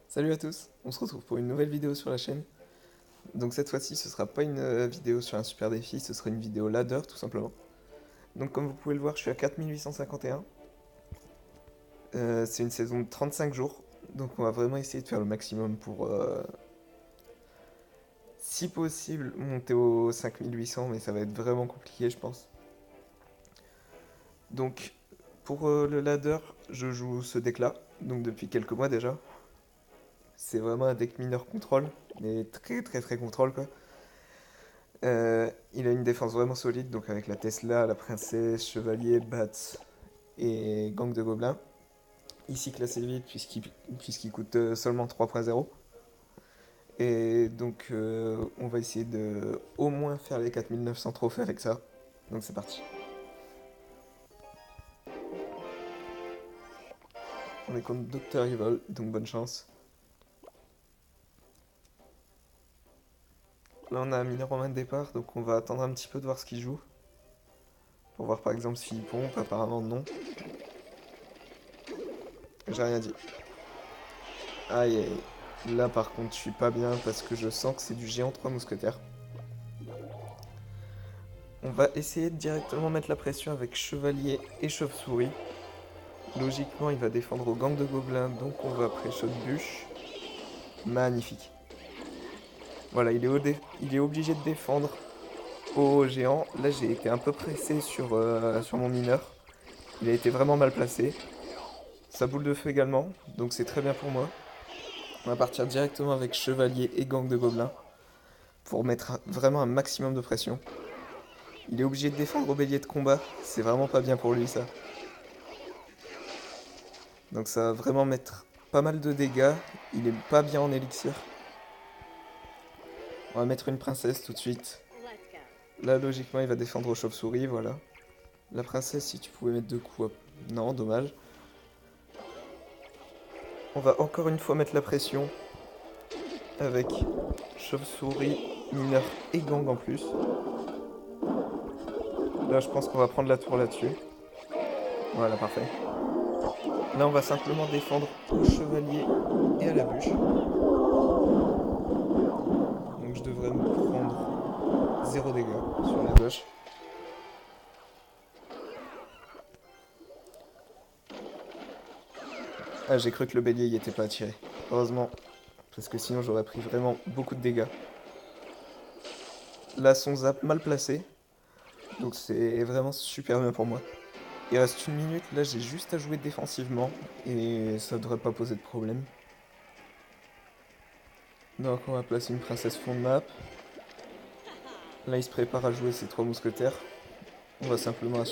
Salut à tous, on se retrouve pour une nouvelle vidéo sur la chaîne. Donc cette fois-ci ce sera pas une vidéo sur un super défi, ce sera une vidéo ladder tout simplement. Donc comme vous pouvez le voir je suis à 4851. C'est une saison de 35 jours, donc on va vraiment essayer de faire le maximum pour si possible monter aux 5800, mais ça va être vraiment compliqué je pense. Donc pour le ladder je joue ce deck là, donc depuis quelques mois déjà. C'est vraiment un deck mineur contrôle, mais très contrôle quoi. Il a une défense vraiment solide, donc avec la Tesla, la Princesse, Chevalier, Bats et Gang de Gobelins. Ici classé vite puisqu'il coûte seulement 3.0. Et donc on va essayer de au moins faire les 4900 trophées avec ça. Donc c'est parti. On est contre Dr Evil, donc bonne chance. Là on a un mineur en main de départ, donc on va attendre un petit peu de voir ce qu'il joue. Pour voir par exemple s'il pompe, apparemment non. J'ai rien dit. Aïe aïe. Là par contre je suis pas bien parce que je sens que c'est du géant 3 mousquetaires. On va essayer de directement mettre la pression avec chevalier et chauve-souris. Logiquement il va défendre au gang de gobelins, donc on va pré-shot bûche. Magnifique. Voilà, il est obligé de défendre au géant. Là j'ai été un peu pressé sur mon mineur. Il a été vraiment mal placé. Sa boule de feu également, donc c'est très bien pour moi. On va partir directement avec chevalier et gang de gobelins pour mettre vraiment un maximum de pression. Il est obligé de défendre au bélier de combat, c'est vraiment pas bien pour lui ça. Donc ça va vraiment mettre pas mal de dégâts, il est pas bien en élixir. On va mettre une princesse tout de suite. Là logiquement il va défendre aux chauves-souris, voilà. La princesse si tu pouvais mettre deux coups, hop. Non, dommage. On va encore une fois mettre la pression avec chauve-souris, mineur et gang en plus. Là je pense qu'on va prendre la tour là-dessus. Voilà, parfait. Là on va simplement défendre au chevalier et à la bûche. Donc je devrais me prendre 0 dégâts sur la gauche. Ah, j'ai cru que le bélier y était pas attiré. Heureusement, parce que sinon j'aurais pris vraiment beaucoup de dégâts. Là, son zap mal placé, donc c'est vraiment super bien pour moi. Il reste une minute, là j'ai juste à jouer défensivement, et ça devrait pas poser de problème. Donc on va placer une princesse fond de map. Là il se prépare à jouer ses trois mousquetaires. On va simplement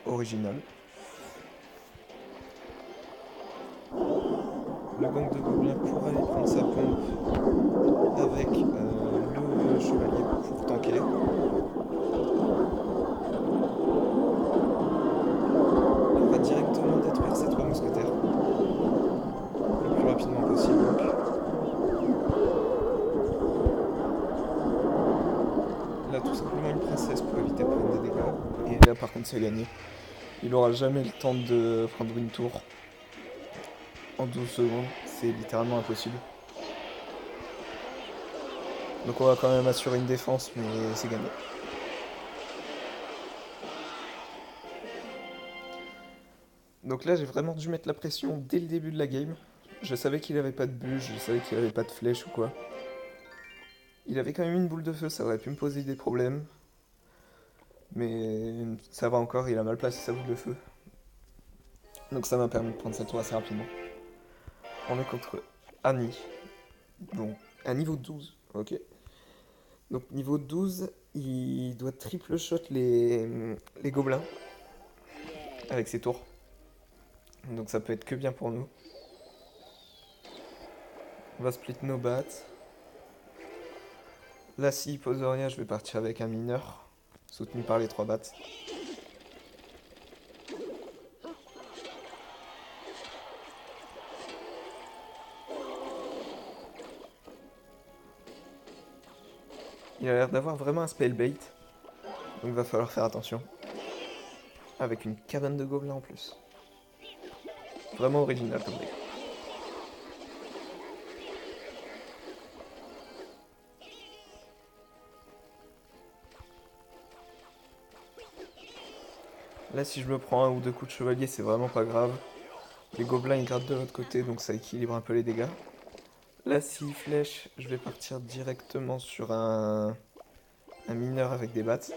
original. Le gang de gobelins pour aller prendre sa pompe avec le chevalier pour tanker. On va directement détruire ces trois mousquetaires le plus rapidement possible. Donc. Là, tout simplement une princesse pour éviter de prendre des dégâts. Et là, par contre, c'est gagné. Il aura jamais le temps de prendre une tour en 12 secondes. C'est littéralement impossible. Donc on va quand même assurer une défense, mais c'est gagné. Donc là, j'ai vraiment dû mettre la pression dès le début de la game. Je savais qu'il avait pas de bûche, je savais qu'il avait pas de flèche ou quoi. Il avait quand même une boule de feu, ça aurait pu me poser des problèmes. Mais ça va encore, il a mal placé sa boule de feu. Donc ça m'a permis de prendre cette tour assez rapidement. On est contre Annie. Donc, à niveau 12, ok. Donc niveau 12, il doit triple shot les gobelins avec ses tours. Donc ça peut être que bien pour nous. On va split nos bats. Là, s'il pose rien, je vais partir avec un mineur, soutenu par les 3 bats. Il a l'air d'avoir vraiment un spellbait, donc va falloir faire attention. Avec une cabane de gobelins en plus. Vraiment original comme deck. Là, si je me prends un ou deux coups de chevalier, c'est vraiment pas grave. Les gobelins, ils grattent de l'autre côté, donc ça équilibre un peu les dégâts. Là, s'il flèche, je vais partir directement sur un mineur avec des battes.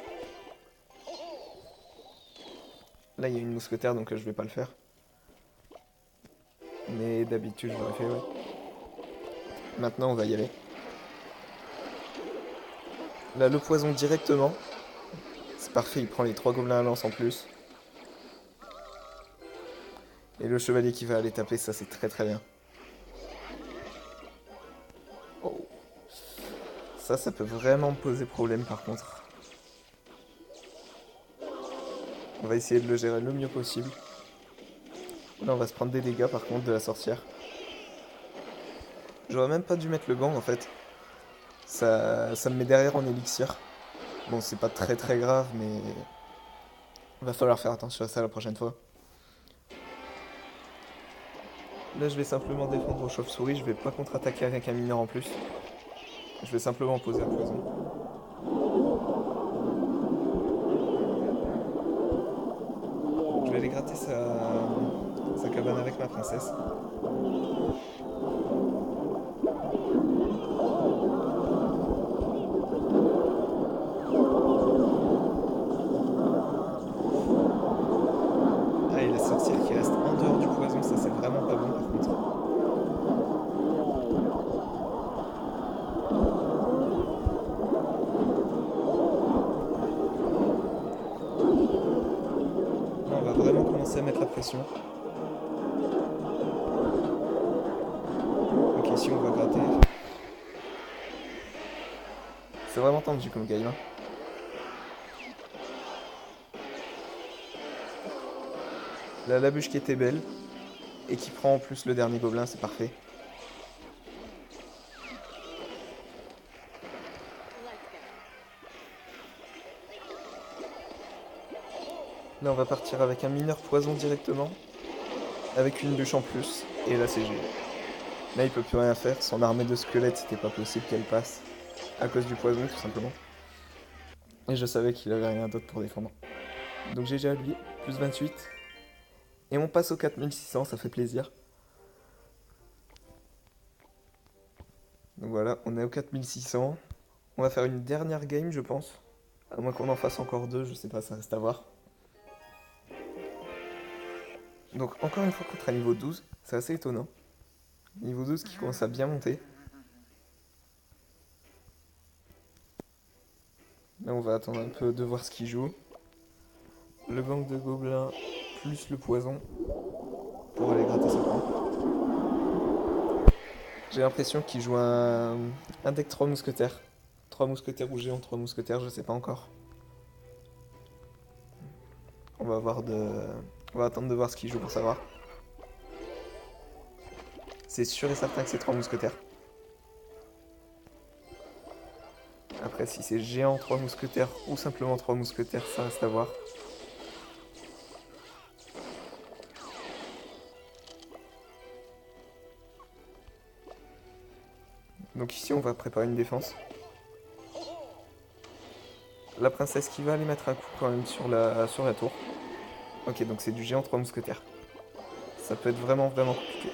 Là, il y a une mousquetaire, donc je vais pas le faire. Mais d'habitude, je l'aurais fait, ouais. Maintenant, on va y aller. Là, le poison directement. C'est parfait, il prend les 3 gobelins à lance en plus. Et le chevalier qui va aller taper, ça c'est très très bien. Oh. Ça peut vraiment me poser problème par contre. On va essayer de le gérer le mieux possible. Là, on va se prendre des dégâts par contre de la sorcière. J'aurais même pas dû mettre le gant en fait. Ça me met derrière en élixir. Bon, c'est pas très très grave, mais va falloir faire attention à ça la prochaine fois. Là, je vais simplement défendre aux chauves-souris. Je vais pas contre-attaquer avec un mineur en plus. Je vais simplement poser un poison. Je vais aller gratter sa cabane avec ma princesse. Ah, et la sorcière qui reste en dehors du poison, ça c'est vraiment pas bon par contre. Là, on va vraiment commencer à mettre la pression. Ok, ici on va gratter. C'est vraiment tendu comme game, hein. Là, la bûche qui était belle et qui prend en plus le dernier gobelin, c'est parfait. Là, on va partir avec un mineur poison directement, avec une bûche en plus, et là, c'est GG. Là, il peut plus rien faire, son armée de squelettes, c'était pas possible qu'elle passe, à cause du poison, tout simplement. Et je savais qu'il avait rien d'autre pour défendre. Donc GG à lui, plus 28. Et on passe au 4600, ça fait plaisir. Donc voilà, on est au 4600. On va faire une dernière game, je pense. À moins qu'on en fasse encore deux, je sais pas, ça reste à voir. Donc encore une fois contre un niveau 12, c'est assez étonnant. Niveau 12 qui commence à bien monter. Là on va attendre un peu de voir ce qu'il joue. Le gang de gobelins plus le poison pour aller gratter sa pointe. J'ai l'impression qu'il joue un deck 3 mousquetaires. 3 mousquetaires ou géant 3 mousquetaires, je sais pas encore. On va attendre de voir ce qu'il joue pour savoir. C'est sûr et certain que c'est 3 mousquetaires. Après, si c'est géant 3 mousquetaires ou simplement 3 mousquetaires, ça reste à voir. Donc ici, on va préparer une défense. La princesse qui va aller mettre un coup quand même sur la tour. Ok, donc c'est du géant 3 mousquetaires. Ça peut être vraiment compliqué.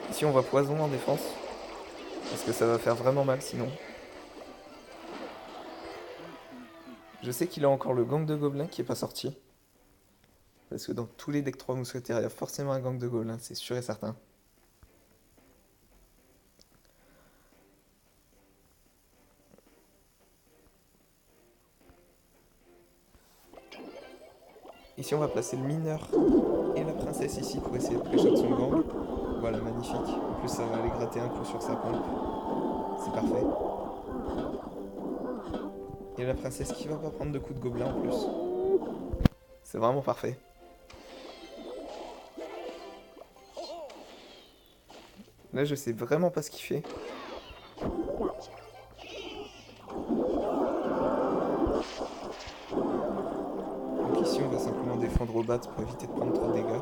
Ici, on va poison en défense. Parce que ça va faire vraiment mal sinon. Je sais qu'il a encore le gang de gobelins qui est pas sorti. Parce que dans tous les decks 3 mousquetaires, il y a forcément un gang de gobelins, c'est sûr et certain. Ici, on va placer le mineur et la princesse ici pour essayer de pré-shot son gang. Voilà, magnifique. En plus, ça va aller gratter un coup sur sa pompe. C'est parfait. Et la princesse qui va pas prendre de coups de gobelin en plus. C'est vraiment parfait. Là, je sais vraiment pas ce qu'il fait. Donc ici, on va simplement défendre au bat pour éviter de prendre trop de dégâts.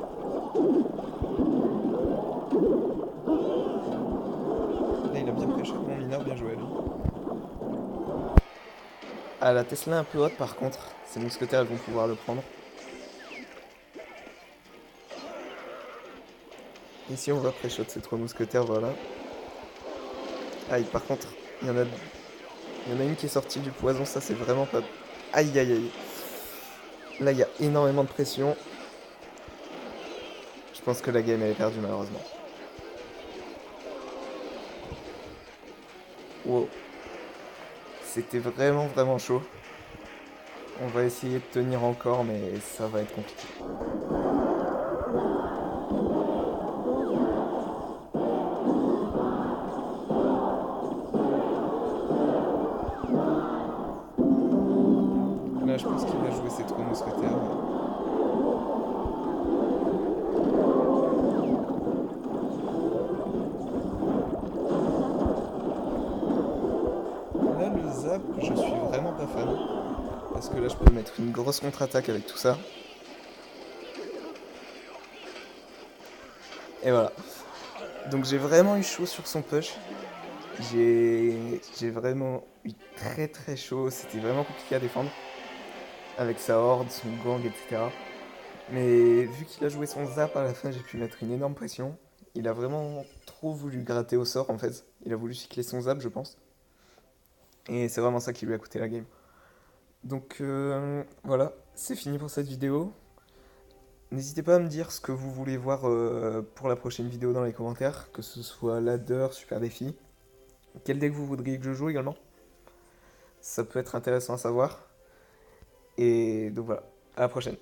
Là, il a bien pré-shot mon mineur, bien joué à lui. Ah, la Tesla est un peu haute par contre. Ces mousquetaires elles vont pouvoir le prendre. Ici on va pré-shot ces 3 mousquetaires, voilà. Aïe, par contre, il y en a une qui est sortie du poison, ça c'est vraiment pas... Aïe aïe aïe. Là il y a énormément de pression. Je pense que la game elle est perdue malheureusement. Wow. C'était vraiment vraiment chaud. On va essayer de tenir encore mais ça va être compliqué. Là je pense qu'il va jouer ces 3 mousquetaires. Là le zap, je suis vraiment pas fan. Parce que là je peux mettre une grosse contre-attaque avec tout ça. Et voilà. Donc j'ai vraiment eu chaud sur son push. J'ai vraiment eu très très chaud. C'était vraiment compliqué à défendre. Avec sa horde, son gang, etc. Mais vu qu'il a joué son zap à la fin, j'ai pu mettre une énorme pression. Il a vraiment trop voulu gratter au sort en fait. Il a voulu cycler son zap, je pense. Et c'est vraiment ça qui lui a coûté la game. Donc voilà, c'est fini pour cette vidéo. N'hésitez pas à me dire ce que vous voulez voir pour la prochaine vidéo dans les commentaires, que ce soit ladder, super défi. Quel deck vous voudriez que je joue également? Ça peut être intéressant à savoir. Et donc voilà, à la prochaine.